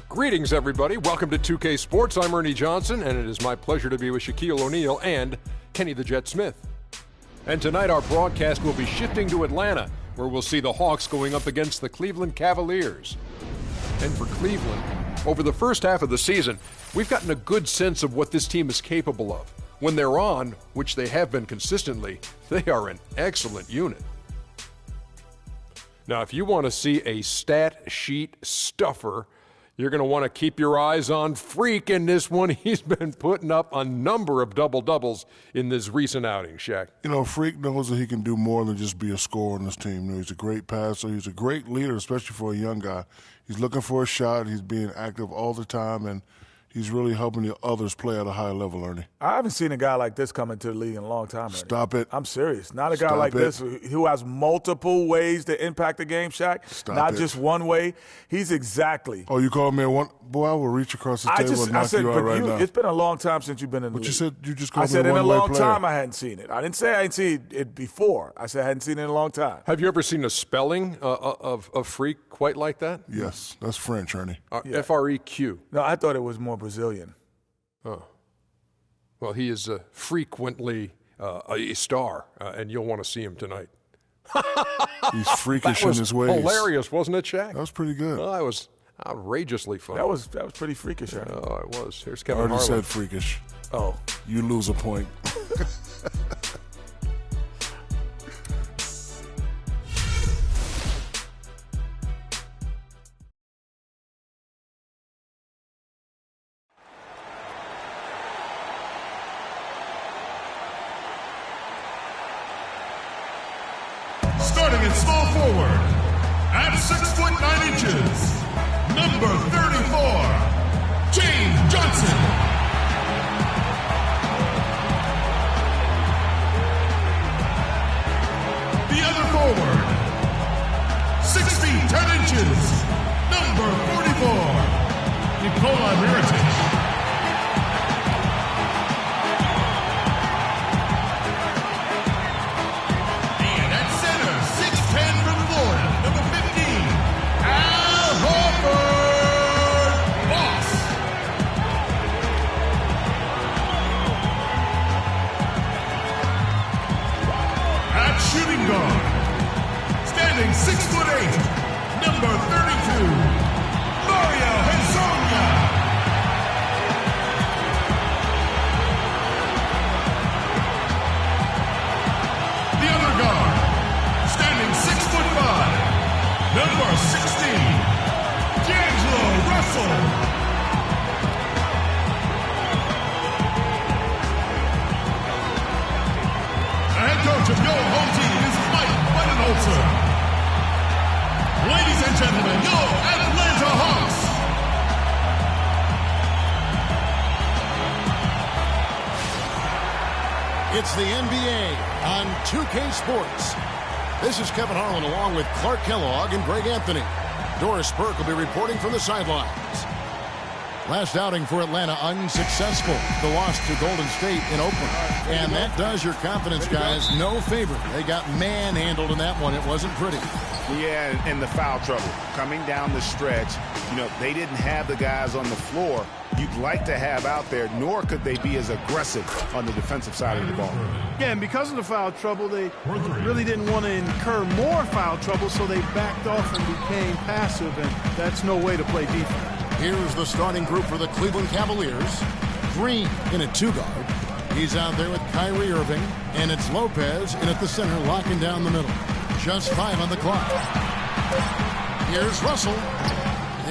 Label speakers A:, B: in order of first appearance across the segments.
A: Greetings, everybody. Welcome to 2K Sports. I'm Ernie Johnson, and it is my pleasure to be with Shaquille O'Neal and Kenny the Jet Smith. And tonight our broadcast will be shifting to Atlanta, where we'll see the Hawks going up against the Cleveland Cavaliers. And for Cleveland, over the first half of the season, we've gotten a good sense of what this team is capable of. When they're on, which they have been consistently, they are an excellent unit. Now, if you want to see a stat sheet stuffer, you're going to want to keep your eyes on Freak in this one. He's been putting up a number of double-doubles in this recent outing, Shaq.
B: You know, Freak knows that he can do more than just be a scorer on this team. You know, he's a great passer. He's a great leader, especially for a young guy. He's looking for a shot. He's being active all the time, and he's really helping the others play at a high level, Ernie.
C: I haven't seen a guy like this come into the league in a long time, Ernie.
B: Stop it.
C: I'm serious. Not a guy like this who has multiple ways to impact the game, Shaq. Not just one way. He's exactly.
B: Oh, you called me a one? Boy, I will reach across the table and knock you out right now.
C: It's been a long time since you've been in the league.
B: But you said you just called
C: me a one-way player. I said in a long time I hadn't seen it. I didn't say I hadn't seen it before. I said I hadn't seen it in a long time.
A: Have you ever seen a spelling of Freak quite like that?
B: Yes. That's French, Ernie.
A: F-R-E-Q.
C: No, I thought it was more Brazilian.
A: Oh. Well, he is frequently a star, and you'll want to see him tonight.
B: He's freakish in his ways.
A: Hilarious, wasn't it, Shaq?
B: That was pretty good.
A: Well, that was outrageously fun.
C: That was pretty freakish, Ernie.
A: Oh, it was. Here's Kevin
B: Harlan.
A: Harlan.
B: Said freakish.
C: Oh.
B: You lose a point.
D: Starting at small forward, at 6'9", number 34, James Johnson. The other forward, 6 feet 10 inches, number 44, Nicola Mirotic. Shooting guard, standing 6'8", number 32, Mario Hezonja. The other guard, standing 6'5", number 16, D'Angelo Russell. The head coach of your home team is Mike Budenholzer. Ladies and gentlemen, your Atlanta Hawks.
E: It's the NBA on 2K Sports. This is Kevin Harlan along with Clark Kellogg and Greg Anthony. Doris Burke will be reporting from the sidelines. Last outing for Atlanta unsuccessful. The loss to Golden State in Oakland. And that does your confidence guys no favor. They got manhandled in that one. It wasn't pretty.
F: Yeah, and the foul trouble. Coming down the stretch, they didn't have the guys on the floor you'd like to have out there, nor could they be as aggressive on the defensive side of the ball.
G: Yeah, and because of the foul trouble, they really didn't want to incur more foul trouble, so they backed off and became passive, and that's no way to play defense.
E: Here's the starting group for the Cleveland Cavaliers. Green in at 2-guard. He's out there with Kyrie Irving, and it's Lopez in at the center, locking down the middle. Just 5 on the clock. Here's Russell.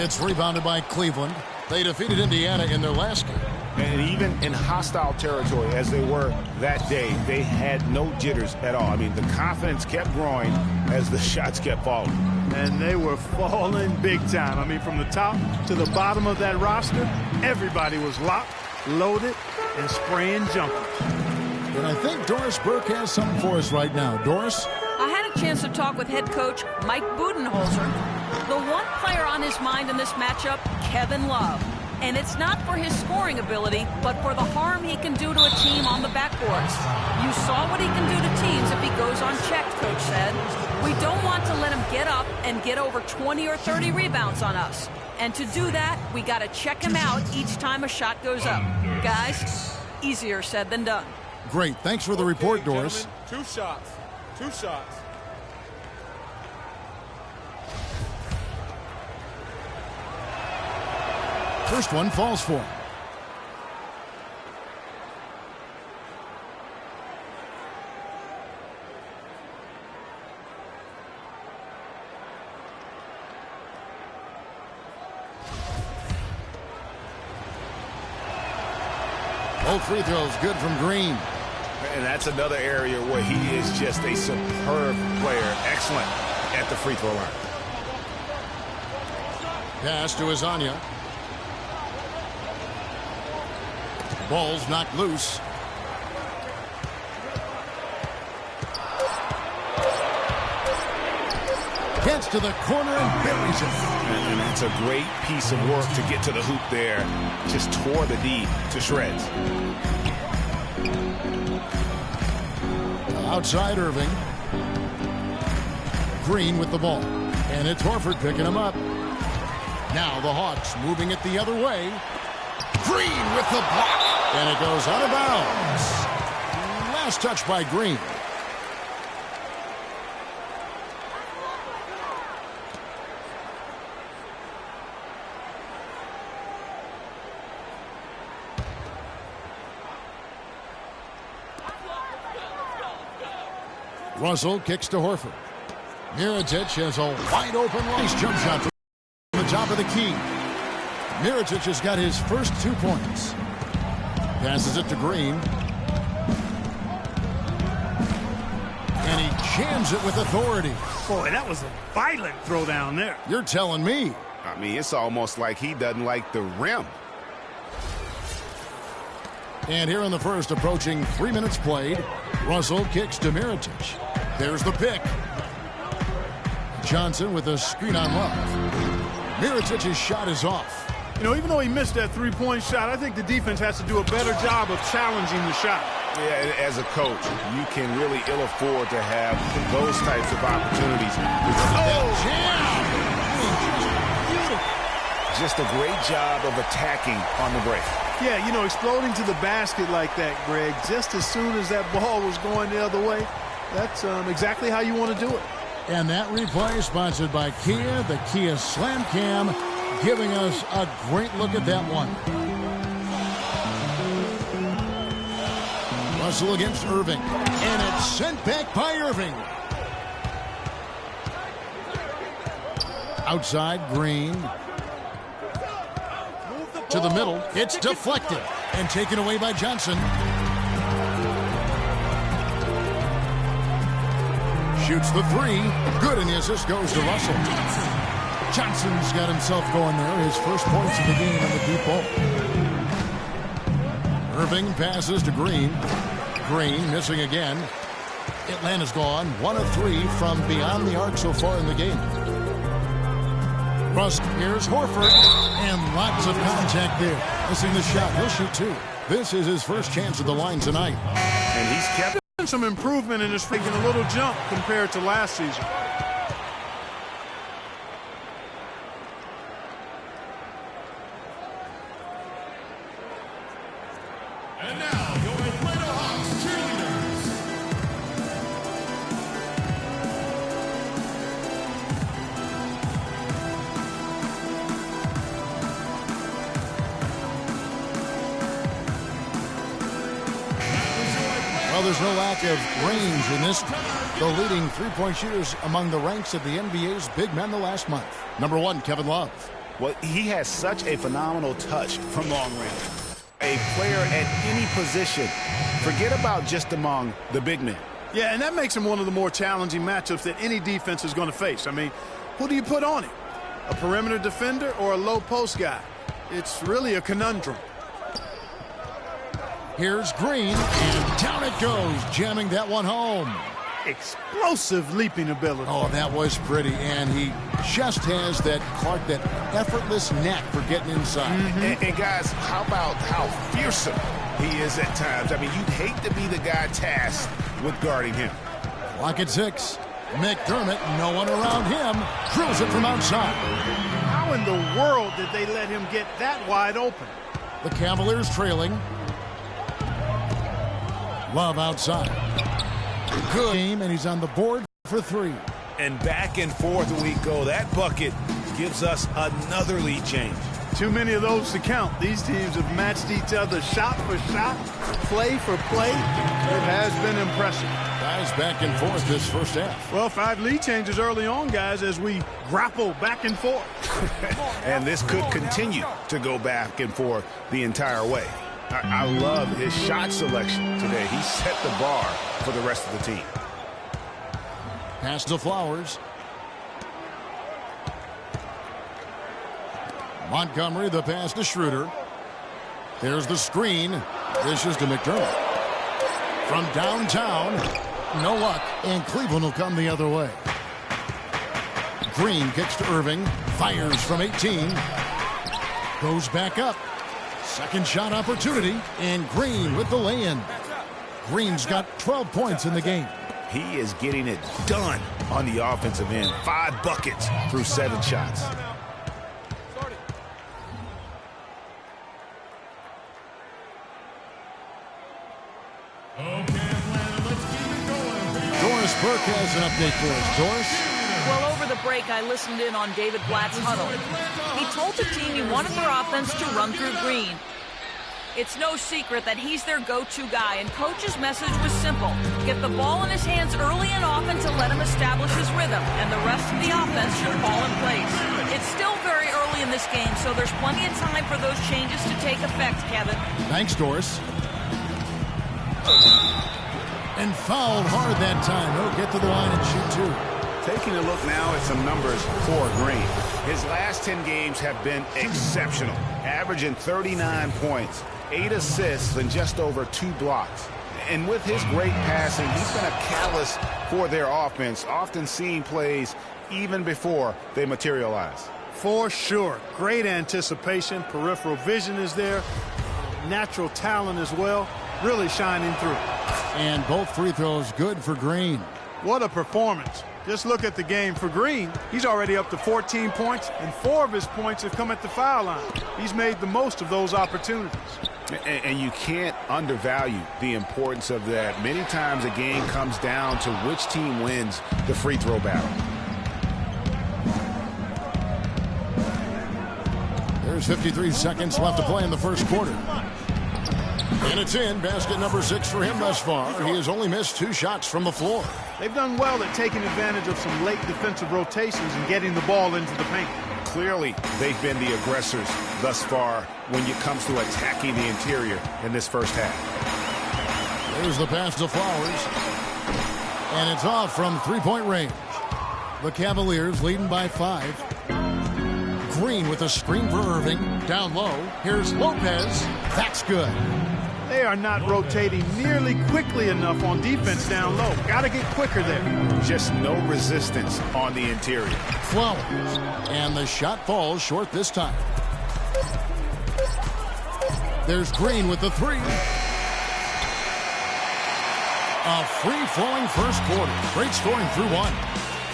E: It's rebounded by Cleveland. They defeated Indiana in their last game.
F: And even in hostile territory, as they were that day, they had no jitters at all. I mean, the confidence kept growing as the shots kept falling.
G: And they were falling big time. I mean, from the top to the bottom of that roster, everybody was locked, loaded, and spraying jumpers.
E: And I think Doris Burke has something for us right now. Doris?
H: I had a chance to talk with head coach Mike Budenholzer. The one player on his mind in this matchup, Kevin Love. And it's not for his scoring ability, but for the harm he can do to a team on the backboards. You saw what he can do to teams if he goes unchecked, Coach said. We don't want to let him get up and get over 20 or 30 rebounds on us. And to do that, we got to check him out each time a shot goes up. Guys, easier said than done.
E: Great. Thanks for the report, Doris.
C: Two shots. Two shots.
E: First one falls for him. Both free throws good from Green.
F: And that's another area where he is just a superb player. Excellent at the free throw line.
E: Pass to Azania. Ball's knocked loose. Gets to the corner and buries it.
F: And that's a great piece of work to get to the hoop there. Just tore the D to shreds.
E: Outside Irving. Green with the ball. And it's Horford picking him up. Now the Hawks moving it the other way. Green with the block. And it goes out of bounds. Last touch by Green. Russell kicks to Horford. Mirotic has a wide open nice jump shot from the top of the key. Mirotic has got his first 2 points. Passes it to Green. And he jams it with authority.
G: Boy, that was a violent throw down there.
E: You're telling me.
F: I mean, it's almost like he doesn't like the rim.
E: And here in the first, approaching 3 minutes played, Russell kicks to Mirotic. There's the pick. Johnson with a screen on Love. Mirotic's shot is off.
G: You know, even though he missed that three-point shot, I think the defense has to do a better job of challenging the shot.
F: Yeah, as a coach, you can really ill afford to have those types of opportunities. Just a great job of attacking on the break.
G: Yeah, you know, exploding to the basket like that, Greg, just as soon as that ball was going the other way, that's exactly how you want to do it.
E: And that replay sponsored by Kia, the Kia Slam Cam, giving us a great look at that one. Russell against Irving, and it's sent back by Irving. Outside, Green. To the middle, it's deflected and taken away by Johnson. Shoots the three. Good, and the assist goes to Russell. Johnson's got himself going there. His first points of the game on the deep ball. Irving passes to Green. Green missing again. Atlanta's gone 1 of 3 from beyond the arc so far in the game. Russ, here's Horford, and lots of contact there. Missing the shot. He'll shoot 2. This is his first chance at the line tonight.
F: And he's kept
G: some improvement in his making a little jump compared to last season.
D: And now, your Atlanta Hawks cheerleaders.
E: Well, there's no lack of range in this. The leading three-point shooters among the ranks of the NBA's big men the last month. Number 1, Kevin Love.
F: Well, he has such a phenomenal touch from long range. A player at any position. Forget about just among the big men.
G: Yeah, and that makes him one of the more challenging matchups that any defense is going to face. I mean, who do you put on him? A perimeter defender or a low post guy? It's really a conundrum.
E: Here's Green, and down it goes, jamming that one home.
G: explosive leaping ability.
E: Oh, that was pretty. And he just has that effortless knack for getting inside.
F: And guys, how about how fearsome he is at times? I mean, you'd hate to be the guy tasked with guarding him.
E: Clock at 6. McDermott, no one around him, drills it from outside.
G: How in the world did they let him get that wide open?
E: The Cavaliers trailing. Love outside. Good game, and he's on the board for 3.
F: And back and forth we go. That bucket gives us another lead change.
G: Too many of those to count. These teams have matched each other shot for shot, play for play. It has been impressive.
E: Guys back and forth this first half.
G: Well, 5 lead changes early on, guys, as we grapple back and forth.
F: And this could continue to go back and forth the entire way. I love his shot selection today. He set the bar for the rest of the team.
E: Pass to Flowers. Montgomery, the pass to Schroeder. There's the screen. This is to McDermott. From downtown, no luck, and Cleveland will come the other way. Green kicks to Irving, fires from 18. Goes back up. Second shot opportunity, and Green with the lay-in. Green's got 12 points in the game.
F: He is getting it done on the offensive end. 5 buckets through 7 shots.
E: Doris Burke has an update for us. Doris?
H: Well, over the break, I listened in on David Blatt's huddle. He told the team he wanted their offense to run through Green. It's no secret that he's their go-to guy, and Coach's message was simple. Get the ball in his hands early and often to let him establish his rhythm, and the rest of the offense should fall in place. It's still very early in this game, so there's plenty of time for those changes to take effect, Kevin.
E: Thanks, Doris. And fouled hard that time. He'll get to the line and shoot 2.
F: Taking a look now at some numbers for Green. His last 10 games have been exceptional, averaging 39 points, 8 assists, and just over 2 blocks. And with his great passing, he's been a catalyst for their offense, often seeing plays even before they materialize.
G: For sure. Great anticipation. Peripheral vision is there. Natural talent as well. Really shining through.
E: And both free throws good for Green.
G: What a performance. Just look at the game for Green. He's already up to 14 points, and 4 of his points have come at the foul line. He's made the most of those opportunities.
F: And you can't undervalue the importance of that. Many times a game comes down to which team wins the free throw battle.
E: There's 53 seconds left to play in the first quarter. And it's in. Basket number 6 for him thus far. He has only missed 2 shots from the floor.
G: They've done well at taking advantage of some late defensive rotations and getting the ball into the paint.
F: Clearly, they've been the aggressors thus far when it comes to attacking the interior in this first half.
E: There's the pass to Flowers. And it's off from 3-point range. The Cavaliers leading by 5. Green with a screen for Irving. Down low. Here's Lopez. That's good.
G: They are not rotating nearly quickly enough on defense down low. Got to get quicker there.
F: Just no resistance on the interior.
E: Flowers. And the shot falls short this time. There's Green with the 3. A free-flowing first quarter. Great scoring through 1.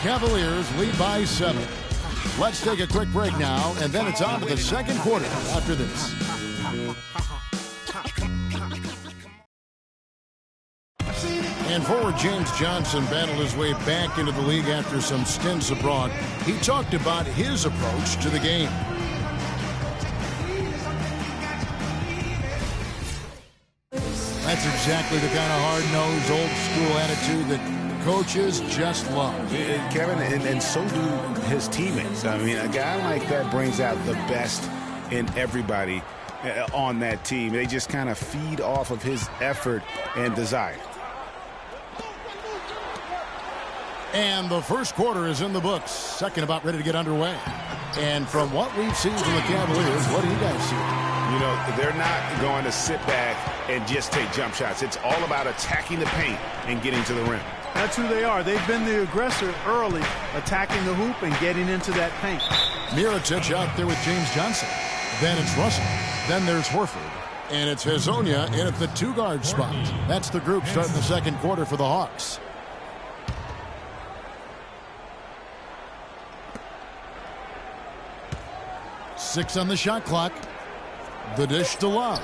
E: Cavaliers lead by 7. Let's take a quick break now, and then it's on to the second quarter after this. And forward James Johnson battled his way back into the league after some stints abroad. He talked about his approach to the game. That's exactly the kind of hard-nosed, old-school attitude that coaches just love.
F: Kevin, and so do his teammates. I mean, a guy like that brings out the best in everybody on that team. They just kind of feed off of his effort and desire.
E: And the first quarter is in the books. Second about ready to get underway. And from what we've seen from the Cavaliers, what do you guys see?
F: You know, they're not going to sit back and just take jump shots. It's all about attacking the paint and getting to the rim.
G: That's who they are. They've been the aggressor early, attacking the hoop and getting into that paint.
E: Mirotic out there with James Johnson. Then it's Russell. Then there's Horford. And it's Hezonja in at the 2-guard spot. That's the group starting the second quarter for the Hawks. Six on the shot clock. The dish to Love.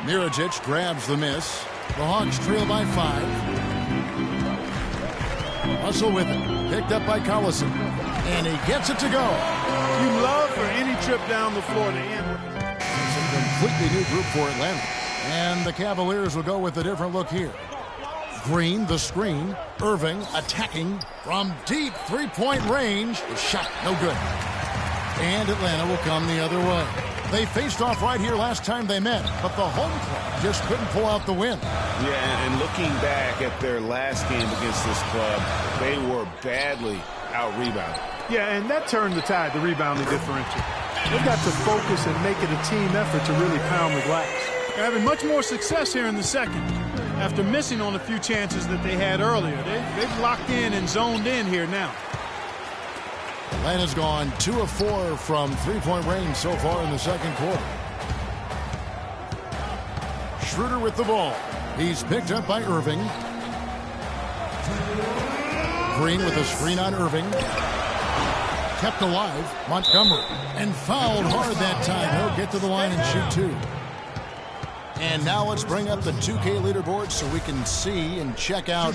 E: Mirotic grabs the miss. The Hawks trail by 5. Russell with it. Picked up by Collison. And he gets it to go.
G: You love for any trip down the floor to end.
E: It's a completely new group for Atlanta. And the Cavaliers will go with a different look here. Green, the screen. Irving attacking from deep three-point range. The shot, no good. And Atlanta will come the other way. They faced off right here last time they met, but the home club just couldn't pull out the win.
F: Yeah, and looking back at their last game against this club, they were badly out-rebounded.
G: Yeah, and that turned the tide, the rebounding differential. They've got to focus and make it a team effort to really pound the glass. They're having much more success here in the second after missing on a few chances that they had earlier. They've locked in and zoned in here now.
E: Atlanta's gone 2 of 4 from three-point range so far in the second quarter. Schroeder with the ball. He's picked up by Irving. Green with a screen on Irving. Kept alive, Montgomery. And fouled hard that time. He'll get to the line and shoot 2. And now let's bring up the 2K leaderboard so we can see and check out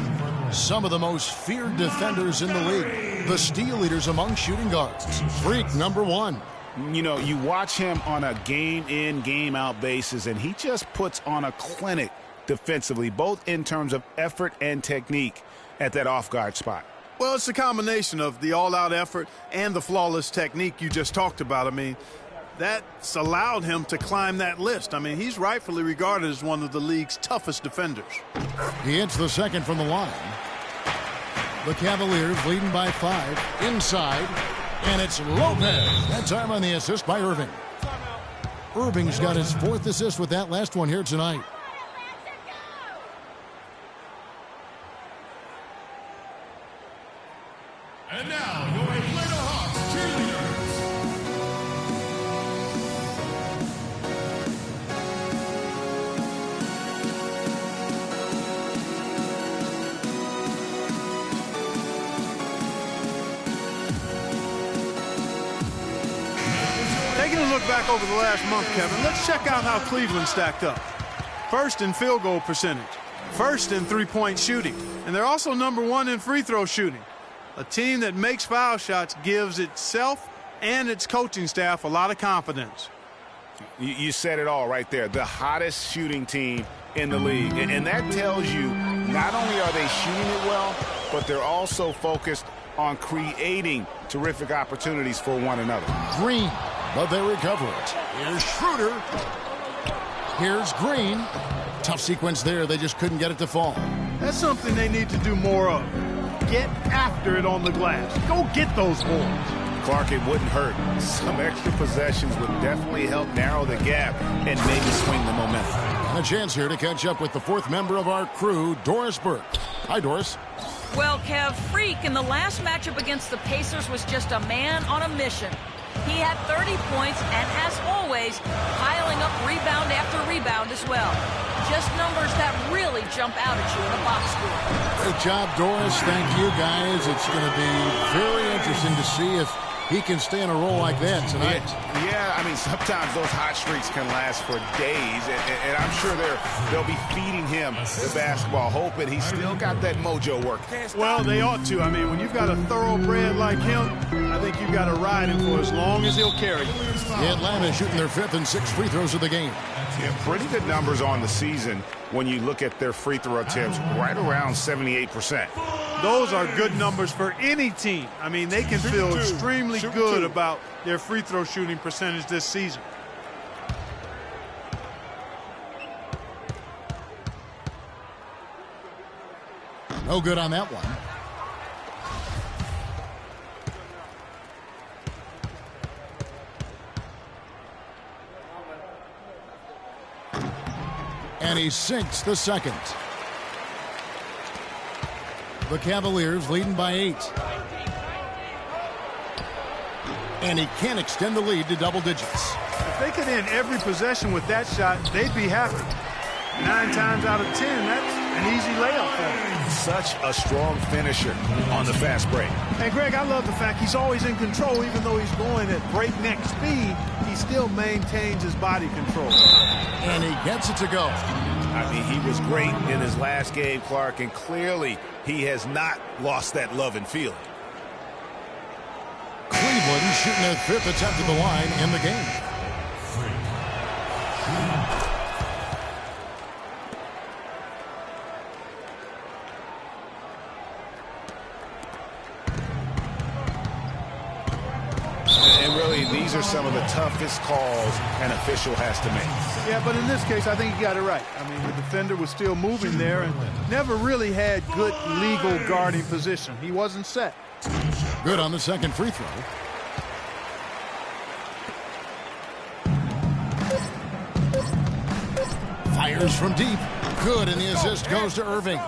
E: some of the most feared defenders in the league. The steal leaders among shooting guards. Freak number 1.
F: You know, you watch him on a game-in, game-out basis, and he just puts on a clinic defensively, both in terms of effort and technique at that off-guard spot.
G: Well, it's a combination of the all-out effort and the flawless technique you just talked about. I mean, that's allowed him to climb that list. I mean, he's rightfully regarded as one of the league's toughest defenders.
E: He hits the second from the line. The Cavaliers leading by 5 inside, and it's Lopez. That time on the assist by Irving. Irving's got his 4th assist with that last one here tonight.
D: And now, your Atlanta Hawks cheerleaders.
G: Taking a look back over the last month, Kevin, let's check out how Cleveland stacked up. First in field goal percentage, first in three-point shooting, and they're also number 1 in free throw shooting. A team that makes foul shots gives itself and its coaching staff a lot of confidence.
F: You said it all right there. The hottest shooting team in the league. And that tells you not only are they shooting it well, but they're also focused on creating terrific opportunities for one another.
E: Green, but they recover it. Here's Schroeder. Here's Green. Tough sequence there. They just couldn't get it to fall.
G: That's something they need to do more of. Get after it on the glass. Go get those boards.
F: Clark, it wouldn't hurt. Some extra possessions would definitely help narrow the gap and maybe swing the momentum.
E: And a chance here to catch up with the 4th member of our crew, Doris Burke. Hi, Doris.
H: Well, Kev, Freak in the last matchup against the Pacers was just a man on a mission. He had 30 points and, as always, piling up rebound after rebound as well. Just numbers that really jump out at you in a box score.
E: Great job, Doris. Thank you, guys. It's going to be very interesting to see if he can stay in a role like that tonight.
F: Yeah, I mean, sometimes those hot streaks can last for days, and I'm sure they'll be feeding him the basketball, hoping he's still got that mojo working.
G: Well, they ought to. I mean, when you've got a thoroughbred like him, I think you've got to ride him for as long as he'll carry you.
E: Atlanta shooting their 5th and 6th free throws of the game.
F: Yeah, pretty good numbers on the season when you look at their free throw attempts, right around 78%.
G: Those are good numbers for any team. I mean, they can feel extremely good about their free throw shooting percentage this season.
E: No good on that one. And he sinks the second. The Cavaliers leading by 8. And he can't extend the lead to double digits.
G: If they could end every possession with that shot, they'd be happy. 9 times out of 10, that's an easy layup for him.
F: Such a strong finisher on the fast break.
G: And, Greg, I love the fact he's always in control. Even though he's going at breakneck speed, he still maintains his body control.
E: And he gets it to go.
F: I mean, he was great in his last game, Clark, and clearly he has not lost that love and feeling.
E: Cleveland shooting their 5th attempt at the line in the game.
F: And really, these are some of the toughest calls an official has to make.
G: Yeah, but in this case, I think he got it right. I mean, the defender was still moving there and never really had good legal guarding position. He wasn't set.
E: Good on the second free throw. Fires from deep. Good, and the assist goes to Irving.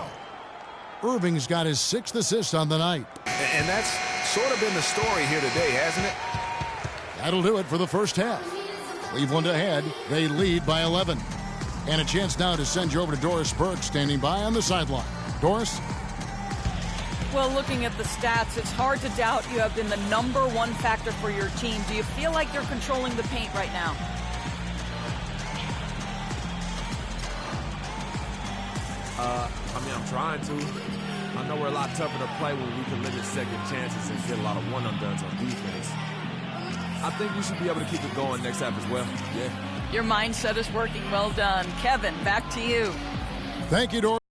E: Irving's got his 6th assist on the night.
F: And that's sort of been the story here today, hasn't it?
E: That'll do it for the first half. Cleveland ahead. They lead by 11. And a chance now to send you over to Doris Burke, standing by on the sideline. Doris?
H: Well, looking at the stats, it's hard to doubt you have been the #1 factor for your team. Do you feel like you're controlling the paint right now?
I: I mean, I'm trying to. I know we're a lot tougher to play when we can limit second chances and get a lot of one-and-dones on defense. I think we should be able to keep it going next half as well. Yeah.
H: Your mindset is working. Well done. Kevin, back to you.
E: Thank you, Doris.